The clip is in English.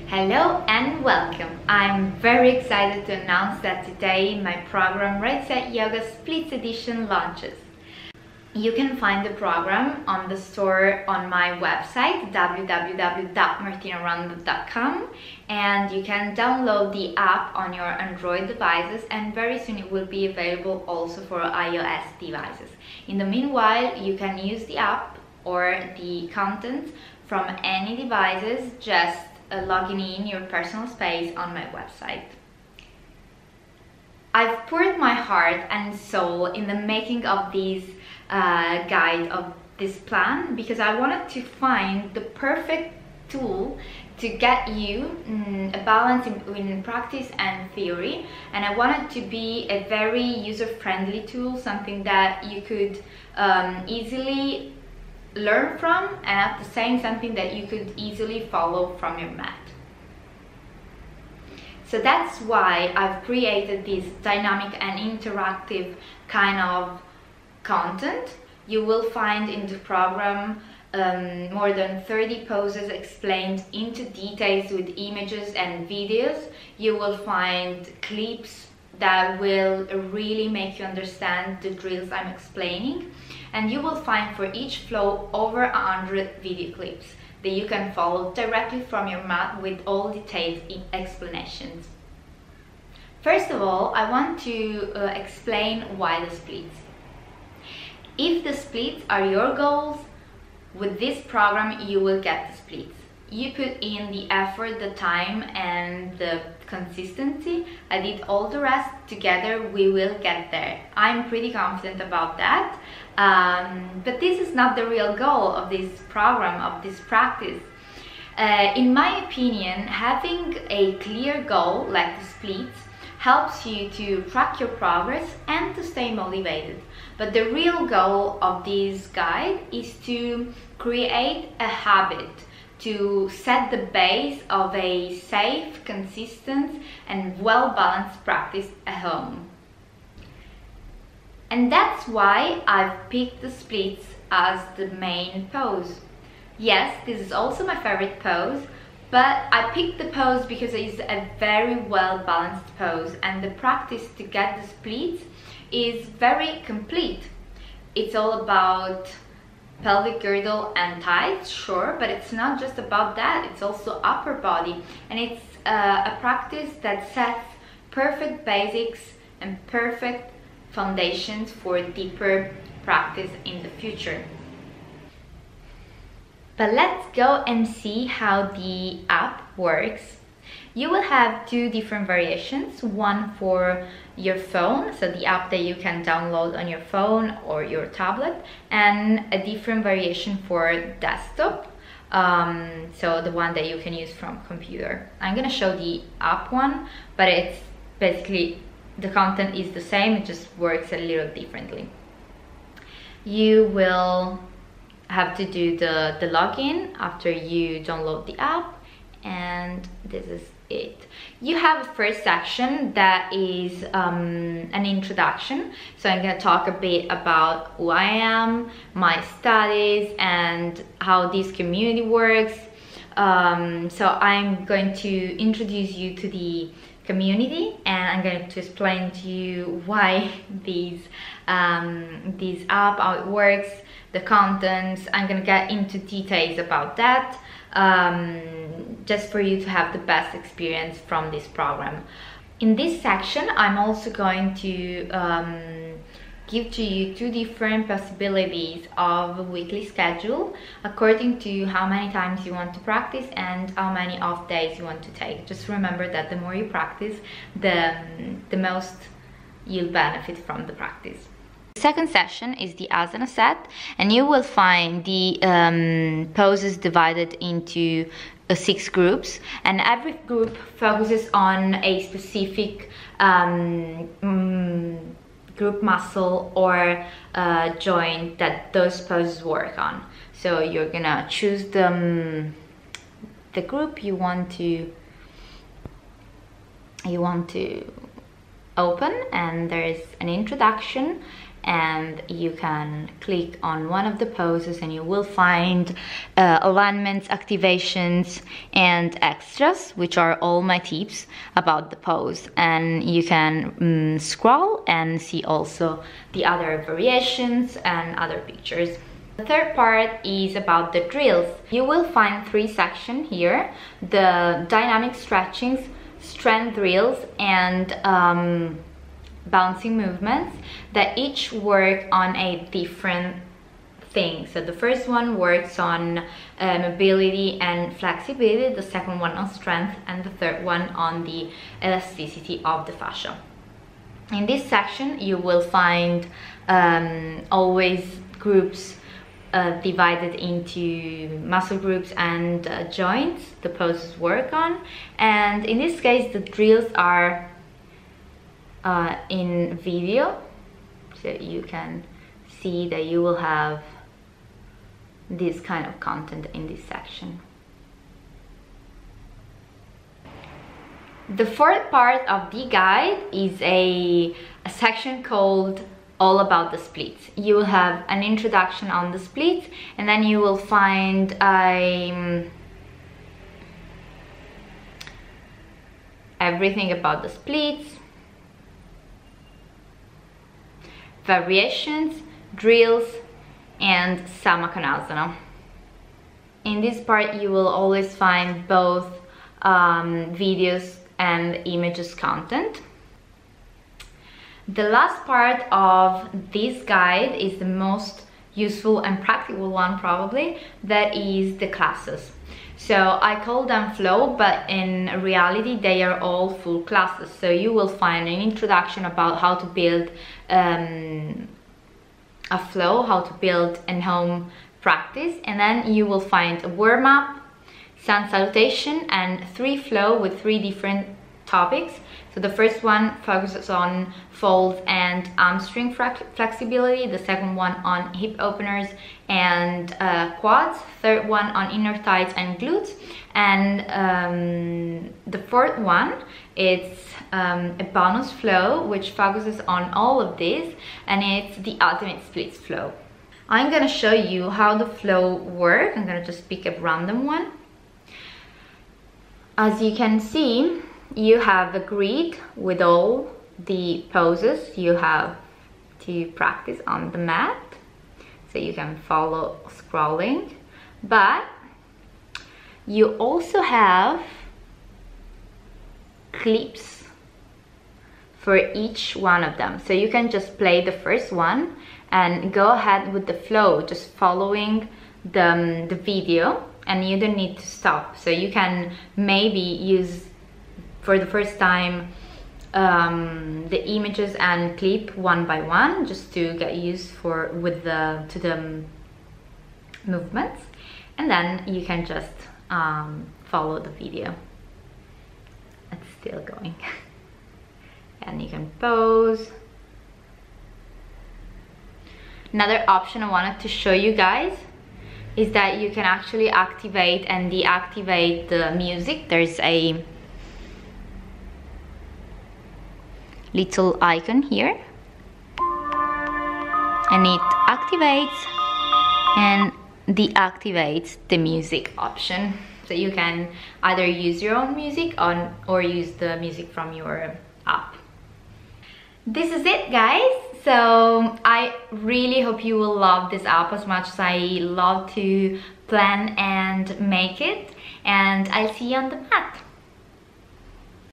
Hello and welcome. I'm very excited to announce that today my program Right Set Yoga Splits Edition launches. You can find the program on the store on my website www.martinarondo.com, and you can download the app on your Android devices, and very soon it will be available also for iOS devices. In the meanwhile, you can use the app or the content from any devices, just logging in your personal space on my website. I've poured my heart and soul in the making of this guide of this plan because I wanted to find the perfect tool to get you a balance in practice and theory, and I wanted to be a very user-friendly tool, something that you could easily learn from, and at the same something that you could easily follow from your mat. So that's why I've created this dynamic and interactive kind of content. You will find in the program more than 30 poses explained into details with images and videos. You will find clips that will really make you understand the drills I'm explaining, and you will find for each flow over 100 video clips that you can follow directly from your mat with all detailed explanations. First of all, I want to explain why the splits. If the splits are your goals, with this program you will get the splits. You put in the effort, the time and the consistency. I did all the rest. Together we will get there. I'm pretty confident about that. But this is not the real goal of this program, of this practice. In my opinion, having a clear goal like the splits helps you to track your progress and to stay motivated. But the real goal of this guide is to create a habit, to set the base of a safe, consistent and well-balanced practice at home. And that's why I've picked the splits as the main pose. Yes, this is also my favorite pose, but I picked the pose because it is a very well-balanced pose, and the practice to get the splits is very complete. It's all about pelvic girdle and thighs, sure, but it's not just about that, it's also upper body, and it's a practice that sets perfect basics and perfect foundations for deeper practice in the future. But let's go and see how the app works. You will have two different variations, one for your phone, so the app that you can download on your phone or your tablet, and a different variation for desktop, so the one that you can use from computer. I'm gonna show the app one, but it's basically the content is the same, it just works a little differently. You will have to do the login after you download the app, and this is it. You have a first section that is an introduction, so I'm going to talk a bit about who I am, my studies and how this community works. So I'm going to introduce you to the community, and I'm going to explain to you why this app, how it works, the contents. I'm going to get into details about that, just for you to have the best experience from this program. In this section, I'm also going to give to you two different possibilities of a weekly schedule according to how many times you want to practice and how many off days you want to take. Just remember that the more you practice, the most you'll benefit from the practice. The second session is the asana set, and you will find the poses divided into 6 groups, and every group focuses on a specific group muscle or joint that those poses work on. So you're gonna choose the group you want to open, and there is an introduction, and you can click on one of the poses and you will find alignments, activations, and extras, which are all my tips about the pose. And you can scroll and see also the other variations and other pictures. The third part is about the drills. You will find 3 sections here: the dynamic stretchings, strength drills, and bouncing movements that each work on a different thing. So the first one works on mobility and flexibility, the second one on strength, and the third one on the elasticity of the fascia. In this section you will find always groups divided into muscle groups and joints the poses work on, and in this case the drills are in video, so you can see that you will have this kind of content in this section. The fourth part of the guide is a section called all about the splits. You will have an introduction on the splits, and then you will find everything about the splits, variations, drills, and Samakonasana. In this part you will always find both videos and images content. The last part of this guide is the most useful and practical one probably, that is the classes. So I call them flow, but in reality they are all full classes. So you will find an introduction about how to build a flow, how to build an home practice, and then you will find a warm-up, sun salutation, and 3 flow with 3 different topics. So the first one focuses on folds and hamstring flexibility, the second one on hip openers and quads, third one on inner thighs and glutes, and the fourth one is a bonus flow which focuses on all of this, and it's the ultimate splits flow. I'm gonna show you how the flow works. I'm gonna just pick a random one. As you can see, you have a grid with all the poses you have to practice on the mat, so you can follow scrolling, but you also have clips for each one of them, so you can just play the first one and go ahead with the flow, just following the video, and you don't need to stop. So you can maybe use for the first time the images and clip one by one, just to get used to the movements, and then you can just follow the video. It's still going. And you can pose. Another option I wanted to show you guys is that you can actually activate and deactivate the music. There's a little icon here, and it activates and deactivates the music option, so you can either use your own music or use the music from your app. This is it, guys. So I really hope you will love this app as much as I love to plan and make it, and I'll see you on the mat.